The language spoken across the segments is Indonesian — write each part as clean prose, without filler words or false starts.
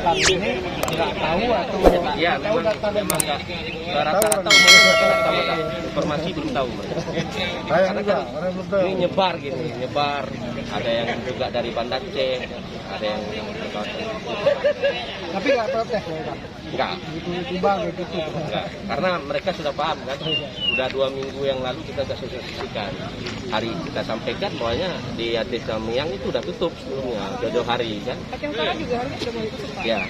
belakang ini nggak tahu atau ya tahu memang data nggak rata-rata umumnya informasi belum tahu mereka. Karena kan ini nyebar gitu, nyebar. Ada yang juga dari Banda Aceh, ada yang tapi nggak protes mereka. enggak. Tiba-tiba gitu. Enggak, karena mereka sudah paham kan. Sudah 2 minggu yang lalu kita sudah sosialisasikan. Hari kita sampaikan bahwanya di Desa Miang itu sudah tutup sebelumnya, jauh-jauh hari kan. Aceh Utara juga harusnya sudah mulai tutup, Pak. Ya.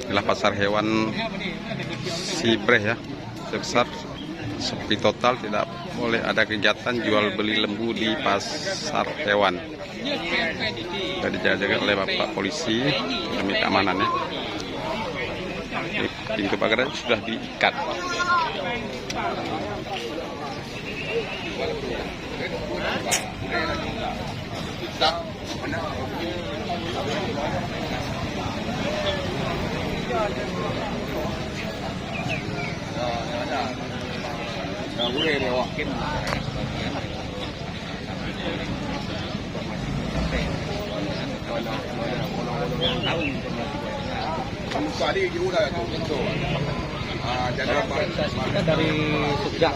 Inilah pasar hewan Sibreh ya, sebesar sepi total, tidak boleh ada kegiatan jual beli lembu di pasar hewan. Sudah dijaga oleh Bapak Polisi demi keamanannya. Pintu pagar sudah diikat. Nggak boleh lewakin. Kita dari sejak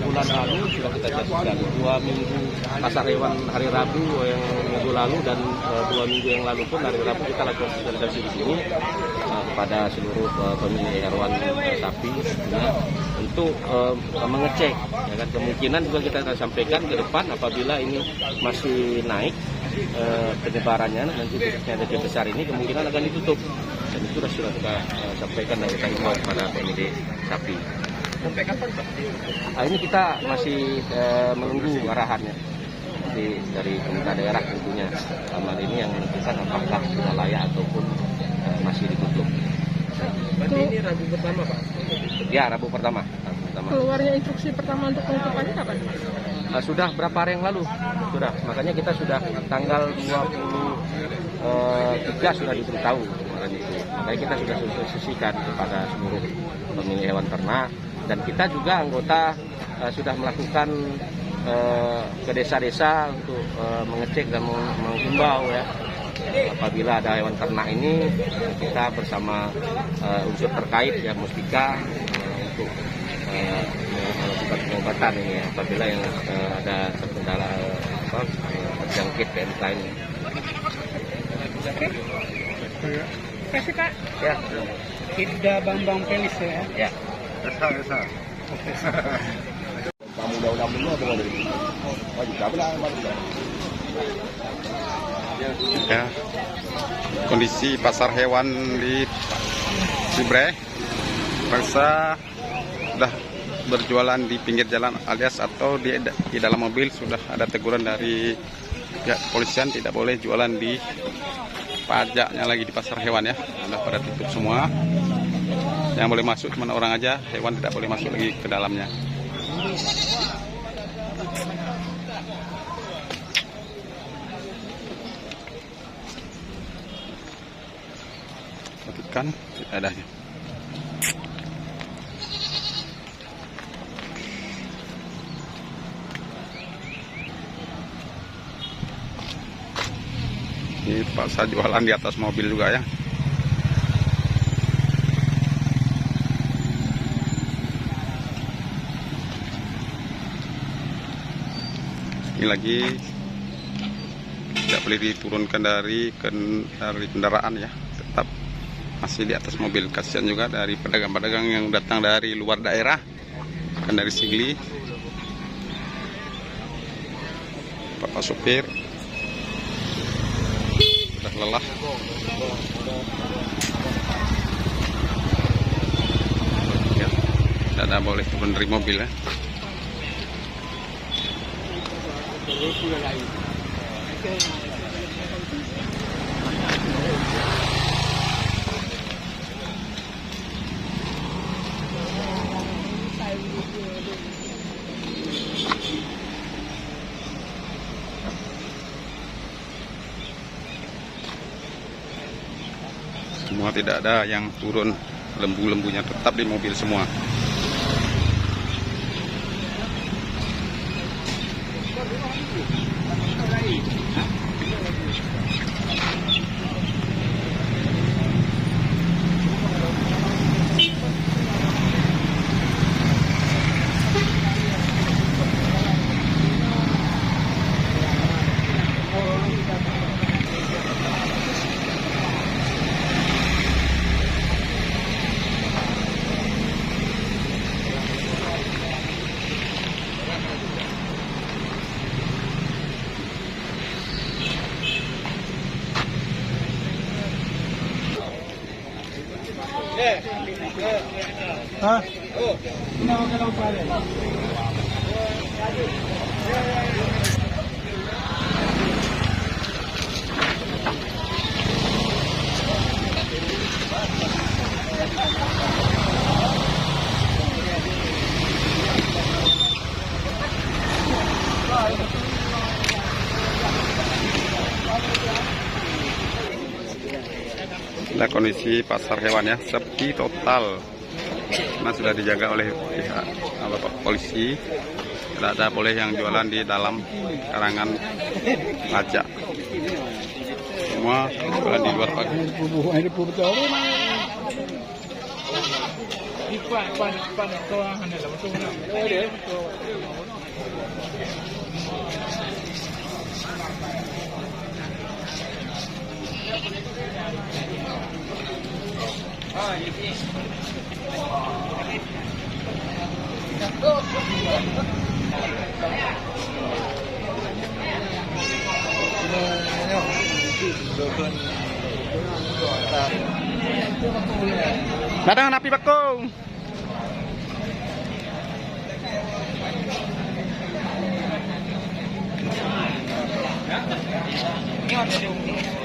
bulan lalu sudah kita jelaskan 2 minggu pasar hewan hari Rabu yang minggu lalu dan 2 minggu yang lalu pun hari Rabu kita lakukan sosialisasi di sini kepada seluruh pemilik hewan sapi ya, untuk mengecek ya kan, kemungkinan juga kita akan sampaikan ke depan apabila ini masih naik penyebarannya nanti khususnya ada besar ini kemungkinan akan ditutup, dan itu sudah kita sampaikan dan kita himbau kepada pemilik sapi. Sampai kapan Pak? Ini kita masih menunggu arahannya dari pemerintah daerah tentunya. Amal ini yang menentukan apakah sudah layak ataupun masih ditutup. Berarti ini Rabu pertama Pak? Ya, Rabu pertama. Keluarnya instruksi pertama untuk penutupannya kapan? Sudah berapa hari yang lalu? Sudah, makanya kita sudah tanggal 23 sudah diberitahu kemarin itu. Makanya kita sudah sosialisasikan kepada seluruh pemilik hewan ternak, dan kita juga anggota sudah melakukan ke desa-desa untuk mengecek dan menghimbau ya. Apabila ada hewan ternak ini, kita bersama unsur terkait ya Muspika untuk melakukan pengobatan ini apabila yang ada terkendala terjangkit PMK ini. Kasih Pak. Ya. Kita Bambang Pelis ya. Ya. Desa. Kamu udah punya apa lagi? Wajib kabar Ya, kondisi pasar hewan di Sibreh rasa sudah berjualan di pinggir jalan alias atau di dalam mobil. Sudah ada teguran dari pihak kepolisian tidak boleh jualan di pajaknya lagi di pasar hewan ya, sudah pada tutup semua. Yang boleh masuk cuma orang aja, hewan tidak boleh masuk lagi ke dalamnya. Kan tidak ada. Ini paksa jualan di atas mobil juga ya. Ini lagi tidak boleh diturunkan dari kendaraan ya, tetap masih di atas mobil. Kasihan juga dari pedagang-pedagang yang datang dari luar daerah, kan dari Sigli. Bapak supir sudah lelah. Ya, tidak boleh turun dari mobil ya. Semua tidak ada yang turun, lembu-lembunya tetap di mobil semua. Hah? Kenapa kalau pare? Inilah kondisi pasar hewan ya, sepi total. Karena sudah dijaga oleh pihak Bapak polisi. Tidak ada boleh yang jualan di dalam karangan pajak. Semua jualan di luar pagar. Datang napi bakung. Ya.